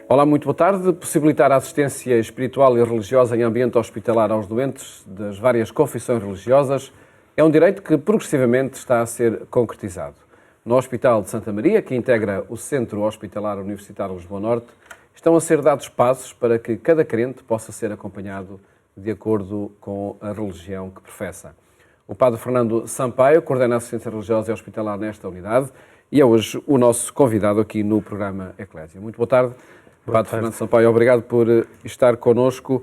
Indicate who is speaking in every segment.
Speaker 1: Olá, muito boa tarde. Possibilitar a assistência espiritual e religiosa em ambiente hospitalar aos doentes das várias confissões religiosas é um direito que progressivamente está a ser concretizado. No Hospital de Santa Maria, que integra o Centro Hospitalar Universitário Lisboa Norte, estão a ser dados passos para que cada crente possa ser acompanhado de acordo com a religião que professa. O Padre Fernando Sampaio coordena a assistência religiosa e hospitalar nesta unidade e é hoje o nosso convidado aqui no programa Eclésia. Muito boa tarde. Padre Fernando Sampaio, obrigado por estar connosco.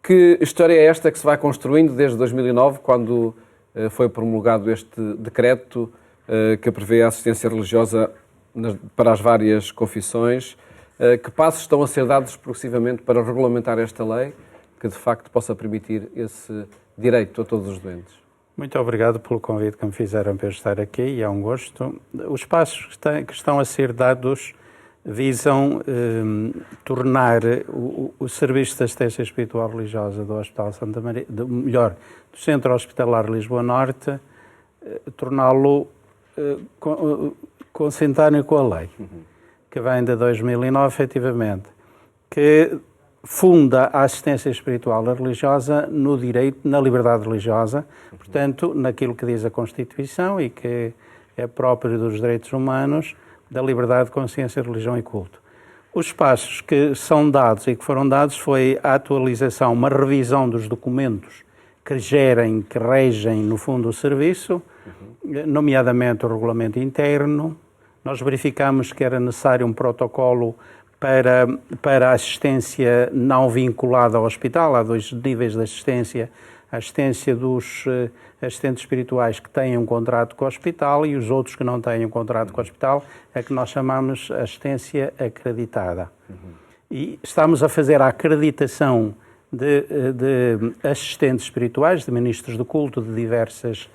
Speaker 1: Que história é esta que se vai construindo desde 2009, quando foi promulgado este decreto que prevê a assistência religiosa para as várias confissões? Que passos estão a ser dados progressivamente para regulamentar esta lei, que de facto possa permitir esse direito a todos os doentes?
Speaker 2: Muito obrigado pelo convite que me fizeram para estar aqui e é um gosto. Os passos que estão a ser dados visam tornar o serviço de assistência espiritual religiosa do Hospital Santa Maria, do Centro Hospitalar Lisboa Norte, torná-lo consentâneo com a lei, que vem de 2009, efetivamente, que funda a assistência espiritual religiosa no direito, na liberdade religiosa, portanto, naquilo que diz a Constituição e que é próprio dos direitos humanos, da liberdade de consciência, religião e culto. Os passos que são dados e que foram dados foi a atualização, uma revisão dos documentos que gerem, que regem, no fundo, o serviço, nomeadamente o regulamento interno. Nós verificamos que era necessário um protocolo para a assistência não vinculada ao hospital. Há dois níveis de assistência. A assistência dos assistentes espirituais que têm um contrato com o hospital e os outros que não têm um contrato com o hospital, é que nós chamamos assistência acreditada. E estamos a fazer a acreditação de assistentes espirituais, de ministros do culto de diversas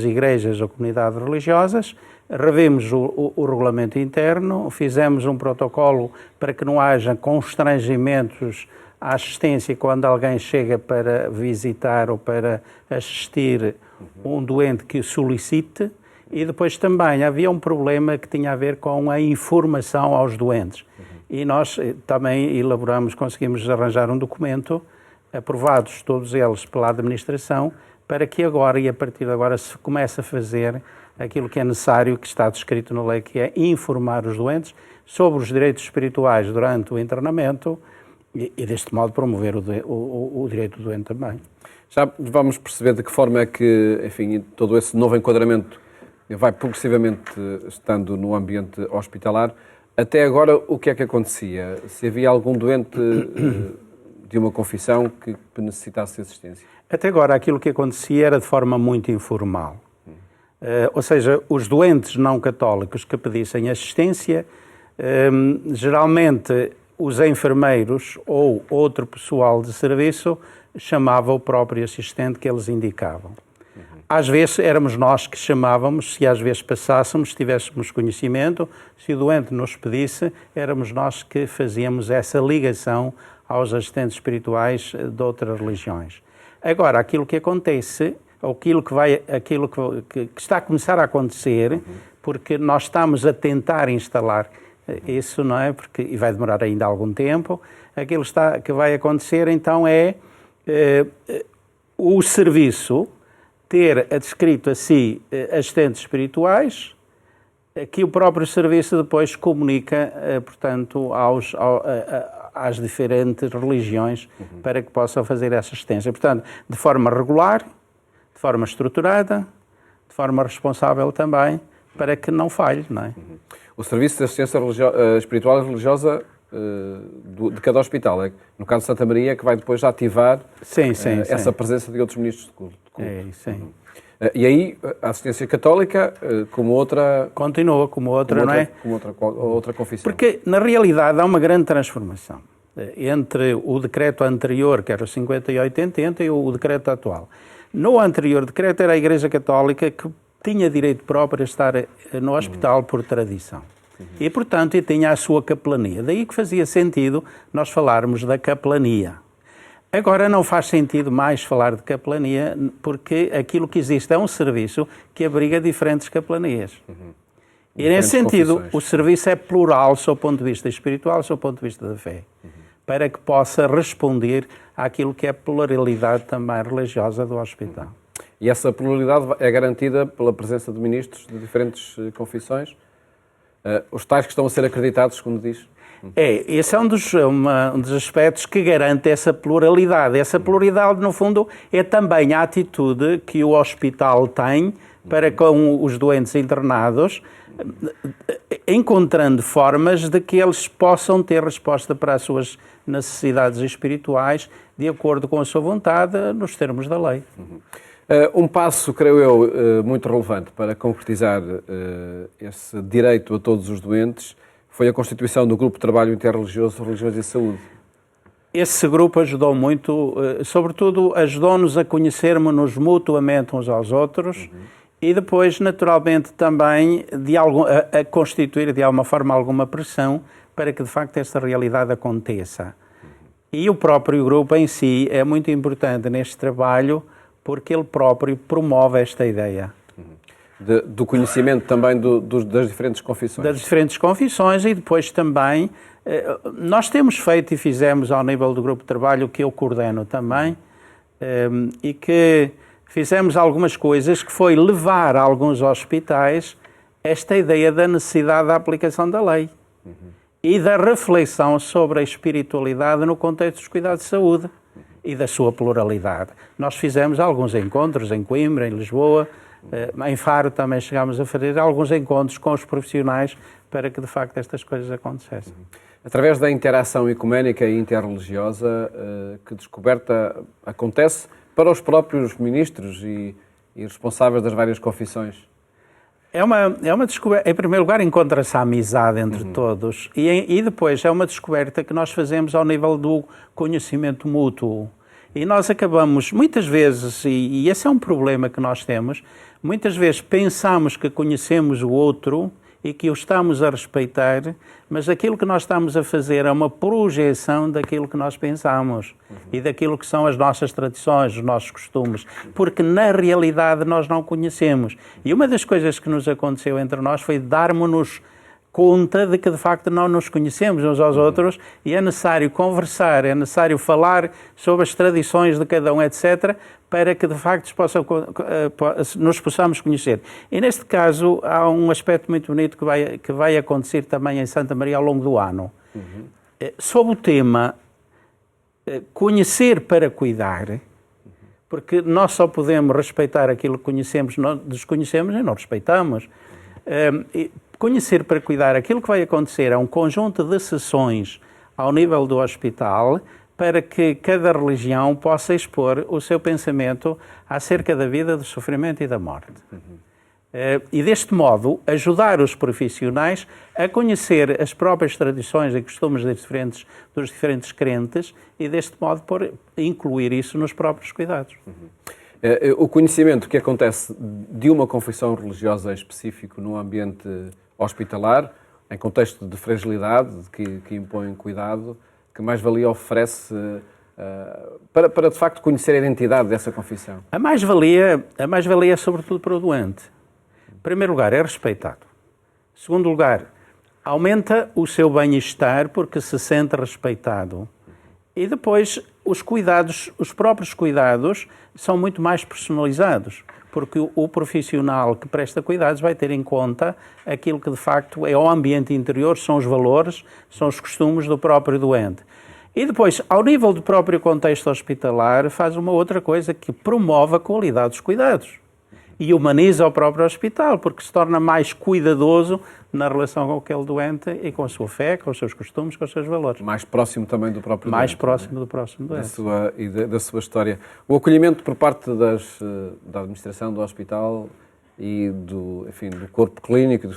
Speaker 2: igrejas ou comunidades religiosas. Revemos o regulamento interno, fizemos um protocolo para que não haja constrangimentos à assistência quando alguém chega para visitar ou para assistir um doente que o solicite, e depois também havia um problema que tinha a ver com a informação aos doentes. E nós também conseguimos arranjar um documento, aprovados todos eles pela administração, para que agora e a partir de agora se comece a fazer aquilo que é necessário, que está descrito na lei, que é informar os doentes sobre os direitos espirituais durante o internamento, e deste modo promover o direito do doente também.
Speaker 1: Já vamos perceber de que forma é que, enfim, todo esse novo enquadramento vai progressivamente estando no ambiente hospitalar. Até agora, o que é que acontecia? Se havia algum doente de uma confissão que necessitasse assistência?
Speaker 2: Até agora, aquilo que acontecia era de forma muito informal. Ou seja, os doentes não católicos que pedissem assistência, geralmente os enfermeiros ou outro pessoal de serviço chamava o próprio assistente que eles indicavam. Às vezes éramos nós que chamávamos, se às vezes passássemos, se tivéssemos conhecimento, se o doente nos pedisse, éramos nós que fazíamos essa ligação aos assistentes espirituais de outras religiões. Agora, aquilo que acontece, aquilo que está a começar a acontecer, porque nós estamos a tentar instalar isso, não é? E vai demorar ainda algum tempo. Aquilo que vai acontecer, então, é o serviço ter adscrito a si assistentes espirituais, que o próprio serviço depois comunica, portanto, às diferentes religiões para que possam fazer essa assistência. Portanto, de forma regular, de forma estruturada, de forma responsável também, para que não falhe, não é?
Speaker 1: O serviço de assistência espiritual e religiosa de cada hospital, no caso de Santa Maria, que vai depois ativar essa presença de outros ministros de culto.
Speaker 2: Sim.
Speaker 1: E aí a assistência católica como outra...
Speaker 2: Continua como outra, não é?
Speaker 1: Como outra confissão.
Speaker 2: Porque, na realidade, há uma grande transformação entre o decreto anterior, que era o 50 e 80, e o decreto atual. No anterior decreto era a Igreja Católica que tinha direito próprio a estar no hospital por tradição. E, portanto, tinha a sua capelania. Daí que fazia sentido nós falarmos da capelania. Agora não faz sentido mais falar de capelania, porque aquilo que existe é um serviço que abriga diferentes capelanias. E nesse sentido, o serviço é plural, do seu ponto de vista espiritual, do seu ponto de vista da fé, para que possa responder àquilo que é a pluralidade também religiosa do hospital.
Speaker 1: E essa pluralidade é garantida pela presença de ministros de diferentes confissões? Os tais que estão a ser acreditados, segundo diz?
Speaker 2: Esse é um dos aspectos que garante essa pluralidade. Essa pluralidade, no fundo, é também a atitude que o hospital tem para com os doentes internados, encontrando formas de que eles possam ter resposta para as suas necessidades espirituais de acordo com a sua vontade, nos termos da lei.
Speaker 1: Um passo, creio eu, muito relevante para concretizar esse direito a todos os doentes foi a constituição do Grupo de Trabalho Interreligioso, Religiões e Saúde.
Speaker 2: Esse grupo ajudou muito, sobretudo ajudou-nos a conhecermos-nos mutuamente uns aos outros e depois, naturalmente, também a constituir de alguma forma alguma pressão para que de facto esta realidade aconteça. E o próprio grupo em si é muito importante neste trabalho porque ele próprio promove esta ideia.
Speaker 1: Do conhecimento também das diferentes confissões.
Speaker 2: Das diferentes confissões e depois também, nós temos feito e fizemos ao nível do grupo de trabalho que eu coordeno também, e que fizemos algumas coisas que foi levar a alguns hospitais esta ideia da necessidade da aplicação da lei e da reflexão sobre a espiritualidade no contexto dos cuidados de saúde e da sua pluralidade. Nós fizemos alguns encontros em Coimbra, em Lisboa, em Faro também chegámos a fazer alguns encontros com os profissionais para que de facto estas coisas acontecessem.
Speaker 1: Através da interação ecuménica e interreligiosa, que descoberta acontece para os próprios ministros e responsáveis das várias confissões?
Speaker 2: É uma descoberta. Em primeiro lugar, encontra-se a amizade entre todos e depois é uma descoberta que nós fazemos ao nível do conhecimento mútuo. E nós acabamos, muitas vezes, e esse é um problema que nós temos, muitas vezes pensamos que conhecemos o outro e que o estamos a respeitar, mas aquilo que nós estamos a fazer é uma projeção daquilo que nós pensamos e daquilo que são as nossas tradições, os nossos costumes, porque na realidade nós não conhecemos. E uma das coisas que nos aconteceu entre nós foi darmos-nos conta de que de facto não nos conhecemos uns aos outros e é necessário conversar, é necessário falar sobre as tradições de cada um, etc., para que de facto nos possamos conhecer. E neste caso há um aspecto muito bonito que vai acontecer também em Santa Maria ao longo do ano. Sob o tema conhecer para cuidar, porque nós só podemos respeitar aquilo que conhecemos, nós desconhecemos e não respeitamos. Conhecer para cuidar, aquilo que vai acontecer é um conjunto de sessões ao nível do hospital para que cada religião possa expor o seu pensamento acerca da vida, do sofrimento e da morte. E deste modo ajudar os profissionais a conhecer as próprias tradições e costumes dos diferentes crentes e deste modo incluir isso nos próprios cuidados.
Speaker 1: O conhecimento que acontece de uma confissão religiosa em específico no ambiente hospitalar, em contexto de fragilidade, que impõe cuidado, que mais-valia oferece para de facto conhecer a identidade dessa confissão?
Speaker 2: A mais-valia é sobretudo para o doente. Em primeiro lugar, é respeitado. Em segundo lugar, aumenta o seu bem-estar porque se sente respeitado. E depois, os próprios cuidados são muito mais personalizados, porque o profissional que presta cuidados vai ter em conta aquilo que de facto é o ambiente interior, são os valores, são os costumes do próprio doente. E depois, ao nível do próprio contexto hospitalar, faz uma outra coisa que promove a qualidade dos cuidados e humaniza o próprio hospital, porque se torna mais cuidadoso na relação com aquele doente e com a sua fé, com os seus costumes, com os seus valores.
Speaker 1: Mais próximo também do próprio
Speaker 2: mais
Speaker 1: doente.
Speaker 2: Mais próximo do próximo doente.
Speaker 1: Da sua história. O acolhimento por parte da administração do hospital e do corpo clínico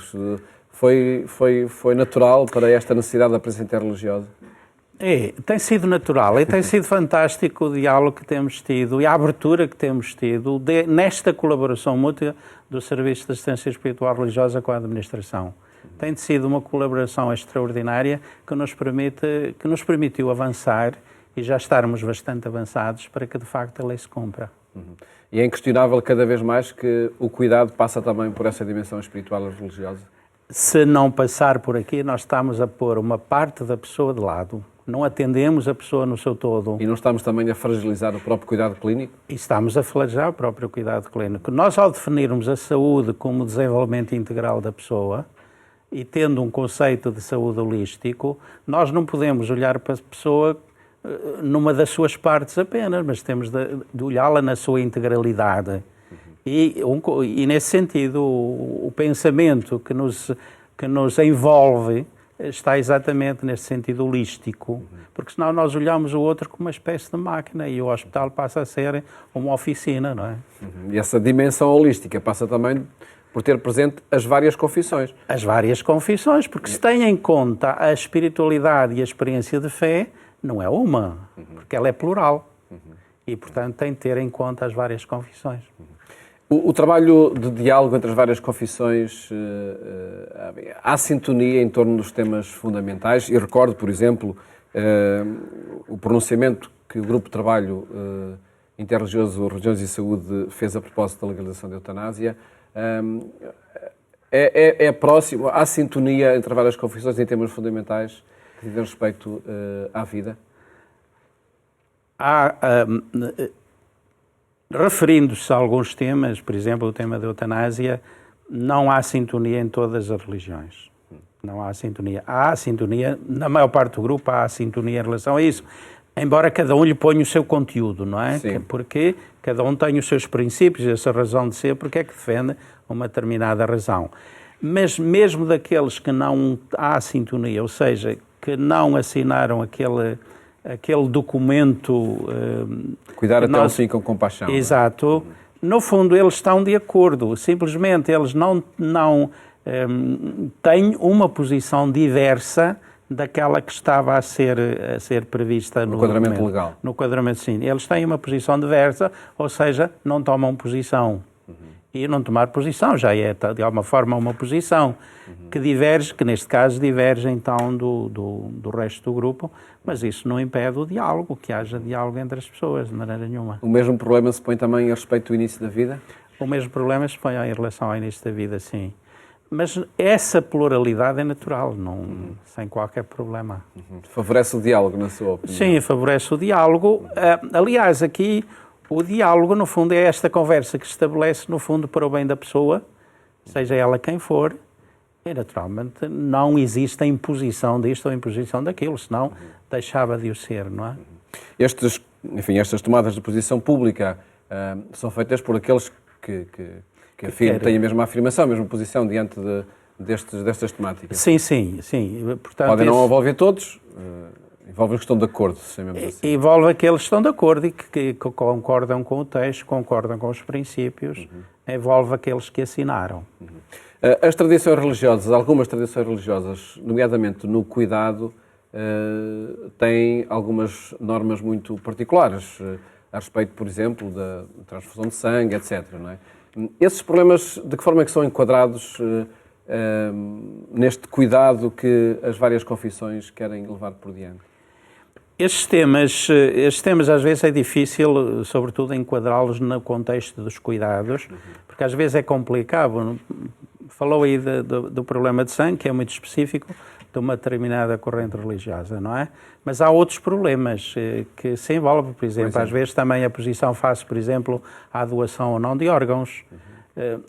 Speaker 1: foi natural para esta necessidade da presença interreligiosa?
Speaker 2: Tem sido natural e tem sido fantástico o diálogo que temos tido e a abertura que temos tido nesta colaboração mútua do Serviço de Assistência Espiritual Religiosa com a administração. Tem sido uma colaboração extraordinária que nos permitiu avançar e já estarmos bastante avançados para que de facto a lei se cumpra.
Speaker 1: E é inquestionável cada vez mais que o cuidado passa também por essa dimensão espiritual e religiosa?
Speaker 2: se não passar por aqui, nós estamos a pôr uma parte da pessoa de lado. Não atendemos a pessoa no seu todo.
Speaker 1: E não estamos também a fragilizar o próprio cuidado clínico?
Speaker 2: E estamos a fragilizar o próprio cuidado clínico. Nós, ao definirmos a saúde como desenvolvimento integral da pessoa e tendo um conceito de saúde holístico, nós não podemos olhar para a pessoa numa das suas partes apenas, mas temos de olhá-la na sua integralidade. E nesse sentido, o pensamento que nos envolve está exatamente nesse sentido holístico, porque senão nós olhamos o outro como uma espécie de máquina e o hospital passa a ser uma oficina, não é?
Speaker 1: E essa dimensão holística passa também por ter presente as várias confissões.
Speaker 2: As várias confissões, porque se tem em conta a espiritualidade e a experiência de fé, não é uma, porque ela é plural. E, portanto, tem de ter em conta as várias confissões.
Speaker 1: O trabalho de diálogo entre as várias confissões, há sintonia em torno dos temas fundamentais. E recordo, por exemplo, o pronunciamento que o Grupo de Trabalho Interreligioso, Religiões e Saúde fez a propósito da legalização da eutanásia. É próximo, há sintonia entre várias confissões em temas fundamentais que dizem respeito à vida?
Speaker 2: Referindo-se a alguns temas, por exemplo, o tema da eutanásia, não há sintonia em todas as religiões. Não há sintonia. Há sintonia, na maior parte do grupo, há sintonia em relação a isso. Embora cada um lhe ponha o seu conteúdo, não é?
Speaker 1: Sim.
Speaker 2: Porque cada um tem os seus princípios, essa razão de ser, porque é que defende uma determinada razão. Mas mesmo daqueles que não há sintonia, ou seja, que não assinaram aquele documento...
Speaker 1: Cuidar até o fim com compaixão.
Speaker 2: Exato. No fundo, eles estão de acordo. Simplesmente, eles não têm uma posição diversa daquela que estava a ser prevista no
Speaker 1: enquadramento legal.
Speaker 2: No enquadramento, sim. Eles têm uma posição diversa, ou seja, não tomam posição. E não tomar posição já é, de alguma forma, uma posição que diverge, que neste caso diverge então do resto do grupo, mas isso não impede o diálogo, que haja diálogo entre as pessoas, de maneira nenhuma.
Speaker 1: O mesmo problema se põe também a respeito do início da vida?
Speaker 2: O mesmo problema se põe em relação ao início da vida, sim. Mas essa pluralidade é natural, sem qualquer problema.
Speaker 1: Favorece o diálogo, na sua opinião?
Speaker 2: Sim, favorece o diálogo. Aliás, aqui o diálogo, no fundo, é esta conversa que se estabelece, no fundo, para o bem da pessoa, seja ela quem for, e naturalmente não existe a imposição disto ou a imposição daquilo, senão deixava de o ser, não é?
Speaker 1: Estas tomadas de posição pública são feitas por aqueles que têm a mesma afirmação, a mesma posição diante destas temáticas.
Speaker 2: Sim. Portanto,
Speaker 1: podem não envolver todos, envolve os que estão de acordo, chamemos assim.
Speaker 2: Envolve aqueles que estão de acordo e que concordam com o texto, concordam com os princípios, envolve aqueles que assinaram.
Speaker 1: As tradições religiosas, algumas tradições religiosas, nomeadamente no cuidado, têm algumas normas muito particulares, a respeito, por exemplo, da transfusão de sangue, etc. Não é? Esses problemas, de que forma é que são enquadrados neste cuidado que as várias confissões querem levar por diante?
Speaker 2: Estes temas às vezes é difícil, sobretudo, enquadrá-los no contexto dos cuidados, porque às vezes é complicado. Falou aí do problema de sangue, que é muito específico de uma determinada corrente religiosa, não é? Mas há outros problemas que se envolvem, por exemplo, às vezes também a posição face, por exemplo, à doação ou não de órgãos,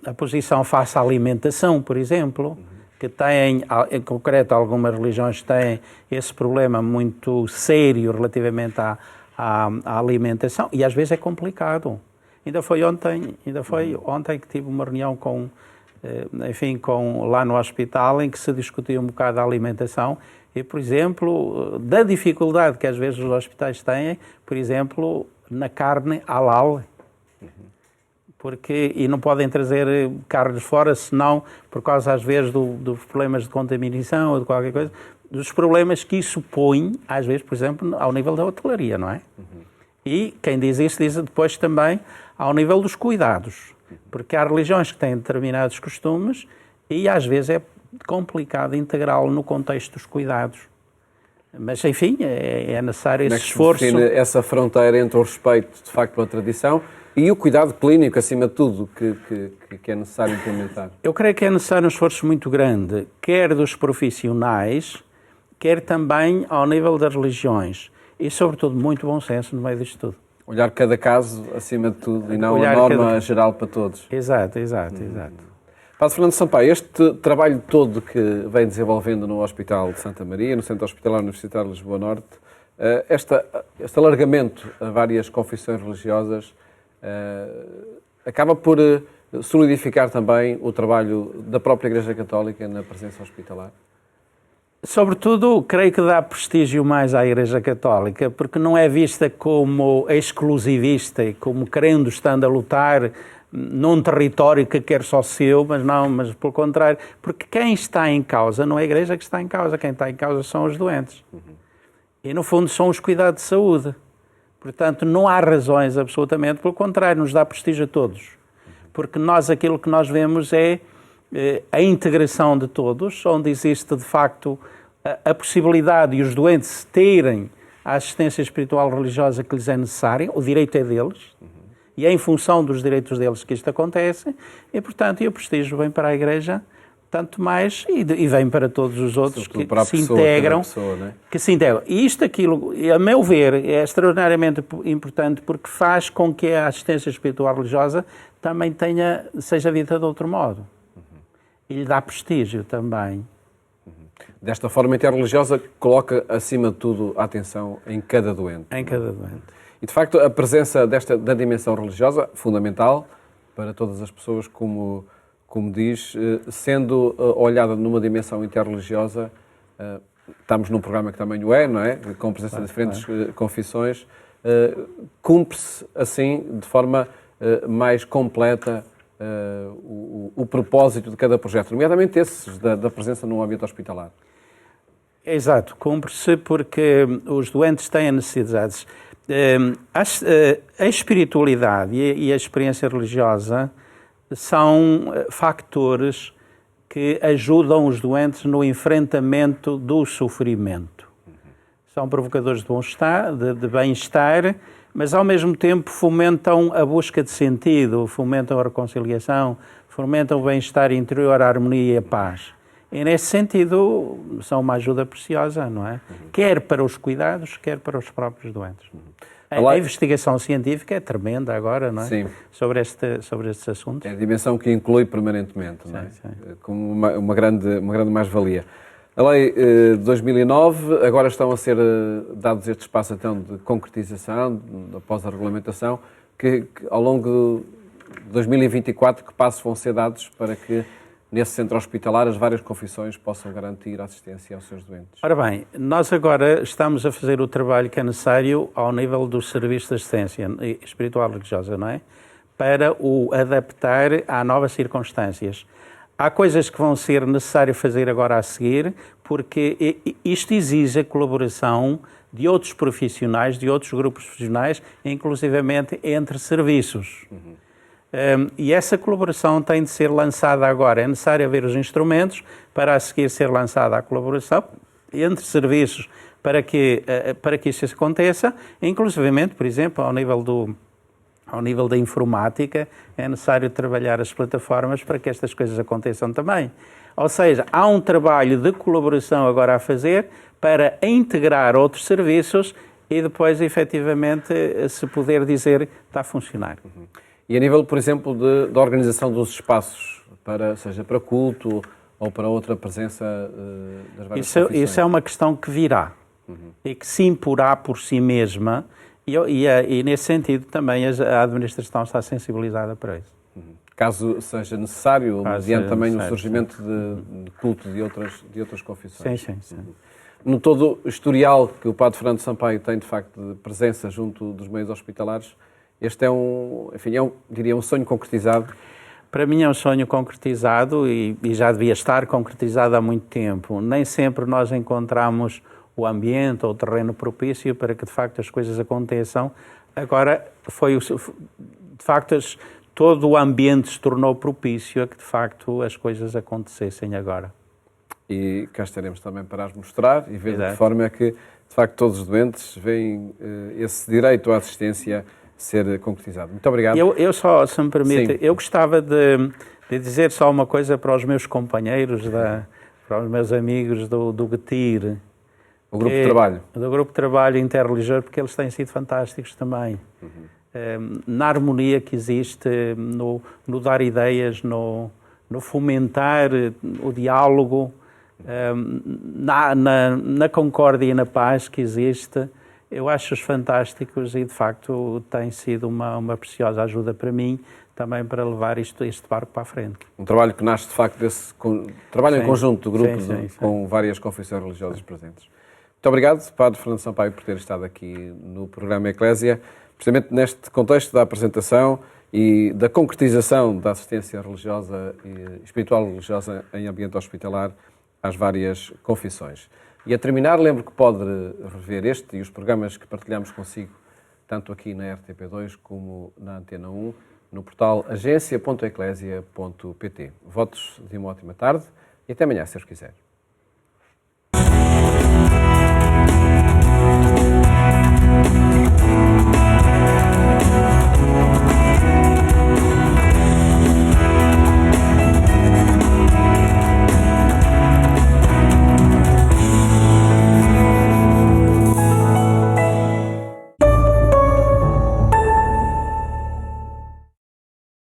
Speaker 2: a posição face à alimentação, por exemplo, que têm, em concreto, algumas religiões têm esse problema muito sério relativamente à alimentação, e às vezes é complicado. Ainda foi ontem que tive uma reunião lá no hospital, em que se discutia um bocado a alimentação e, por exemplo, da dificuldade que às vezes os hospitais têm, por exemplo, na carne halal. E não podem trazer carne de fora, senão, por causa às vezes dos problemas de contaminação ou de qualquer coisa, dos problemas que isso põe, às vezes, por exemplo, ao nível da hotelaria, não é? E quem diz isso diz depois também ao nível dos cuidados, porque há religiões que têm determinados costumes e às vezes é complicado integrá-lo no contexto dos cuidados. Mas, enfim, é necessário esse
Speaker 1: Como é que se
Speaker 2: esforço.
Speaker 1: define essa fronteira entre o respeito, de facto, pela tradição e o cuidado clínico, acima de tudo, que é necessário implementar?
Speaker 2: Eu creio que é necessário um esforço muito grande, quer dos profissionais, quer também ao nível das religiões. E, sobretudo, muito bom senso no meio disto tudo.
Speaker 1: Olhar cada caso, acima de tudo, e não
Speaker 2: Olhar
Speaker 1: a norma
Speaker 2: cada...
Speaker 1: geral para todos.
Speaker 2: Exato.
Speaker 1: Padre Fernando Sampaio, este trabalho todo que vem desenvolvendo no Hospital de Santa Maria, no Centro Hospitalar Universitário de Lisboa Norte, este alargamento a várias confissões religiosas acaba por solidificar também o trabalho da própria Igreja Católica na presença hospitalar?
Speaker 2: Sobretudo, creio que dá prestígio mais à Igreja Católica, porque não é vista como exclusivista e como querendo, estando a lutar num território que quer só seu, mas pelo contrário, porque quem está em causa não é a Igreja que está em causa, quem está em causa são os doentes. E, no fundo, são os cuidados de saúde. Portanto, não há razões, absolutamente, pelo contrário, nos dá prestígio a todos. Porque aquilo que nós vemos é a integração de todos, onde existe, de facto, a possibilidade de os doentes terem a assistência espiritual religiosa que lhes é necessária, o direito é deles, e é em função dos direitos deles que isto acontece, e, portanto, o prestígio vem para a Igreja, tanto mais, e vem para todos os outros que se integram. Que se integram. E aquilo, a meu ver, é extraordinariamente importante porque faz com que a assistência espiritual religiosa também seja dita de outro modo. E lhe dá prestígio também.
Speaker 1: Desta forma, a interreligiosa coloca, acima de tudo, a atenção em cada doente.
Speaker 2: Em cada doente.
Speaker 1: E, de facto, a presença da dimensão religiosa, fundamental para todas as pessoas, como diz, sendo olhada numa dimensão interreligiosa, estamos num programa que também o é, não é? Com presença de diferentes confissões, cumpre-se, assim, de forma mais completa, o propósito de cada projeto, nomeadamente esses da presença num ambiente hospitalar.
Speaker 2: Exato, cumpre-se porque os doentes têm necessidades. A espiritualidade e a experiência religiosa são fatores que ajudam os doentes no enfrentamento do sofrimento. São provocadores de bem-estar, mas ao mesmo tempo fomentam a busca de sentido, fomentam a reconciliação, fomentam o bem-estar interior, a harmonia e a paz. E nesse sentido são uma ajuda preciosa, não é? Quer para os cuidados, quer para os próprios doentes. A investigação científica é tremenda agora, não é?
Speaker 1: Sim.
Speaker 2: Sobre estes assuntos.
Speaker 1: É a dimensão que inclui permanentemente, não é?
Speaker 2: Sim.
Speaker 1: Como uma grande mais-valia. A lei de 2009, agora estão a ser dados este espaço então de concretização, após a regulamentação, que ao longo de 2024, que passos vão ser dados para que nesse centro hospitalar as várias confissões possam garantir a assistência aos seus doentes?
Speaker 2: Ora bem, nós agora estamos a fazer o trabalho que é necessário ao nível dos serviços de assistência espiritual religiosa, não é? Para o adaptar a novas circunstâncias. Há coisas que vão ser necessário fazer agora a seguir, porque isto exige a colaboração de outros profissionais, de outros grupos profissionais, inclusivamente entre serviços. E essa colaboração tem de ser lançada agora. É necessário haver os instrumentos para a seguir ser lançada a colaboração entre serviços para que isso aconteça, inclusivamente, por exemplo, ao nível da informática, é necessário trabalhar as plataformas para que estas coisas aconteçam também. Ou seja, há um trabalho de colaboração agora a fazer para integrar outros serviços e depois, efetivamente, se poder dizer está a funcionar.
Speaker 1: E a nível, por exemplo, da organização dos espaços, seja para culto ou para outra presença das várias confissões?
Speaker 2: Isso é uma questão que virá e que se imporá por si mesma e nesse sentido também a administração está sensibilizada para isso.
Speaker 1: Caso seja necessário, mediante também o surgimento de culto de outras confissões.
Speaker 2: Sim.
Speaker 1: No todo o historial que o Padre Fernando Sampaio tem, de facto, de presença junto dos meios hospitalares, este diria um sonho concretizado.
Speaker 2: Para mim é um sonho concretizado e já devia estar concretizado há muito tempo. Nem sempre nós encontramos o ambiente ou o terreno propício para que, de facto, as coisas aconteçam. Agora, de facto, todo o ambiente se tornou propício a que, de facto, as coisas acontecessem agora.
Speaker 1: e cá estaremos também para as mostrar e ver de que
Speaker 2: Exato.
Speaker 1: forma é que, de facto, todos os doentes veem esse direito à assistência ser concretizado. Muito obrigado.
Speaker 2: Eu só, se me permite,
Speaker 1: Sim.
Speaker 2: eu gostava de dizer só uma coisa para os meus companheiros, para os meus amigos do GETIR.
Speaker 1: O grupo de trabalho.
Speaker 2: Do grupo de trabalho interreligioso, porque eles têm sido fantásticos também. Na harmonia que existe, no dar ideias, no fomentar o diálogo, na concórdia e na paz que existe. Eu acho-os fantásticos e, de facto, tem sido uma preciosa ajuda para mim, também para levar este barco para a frente.
Speaker 1: Um trabalho que nasce, de facto, desse trabalho em conjunto do grupo,
Speaker 2: sim.
Speaker 1: com várias confissões religiosas presentes. Muito obrigado, Padre Fernando Sampaio, por ter estado aqui no programa Eclésia, precisamente neste contexto da apresentação e da concretização da assistência religiosa e espiritual religiosa em ambiente hospitalar às várias confissões. E a terminar, lembro que pode rever este e os programas que partilhamos consigo, tanto aqui na RTP2 como na Antena 1, no portal agência.eclésia.pt. Votos de uma ótima tarde e até amanhã, se Deus quiser.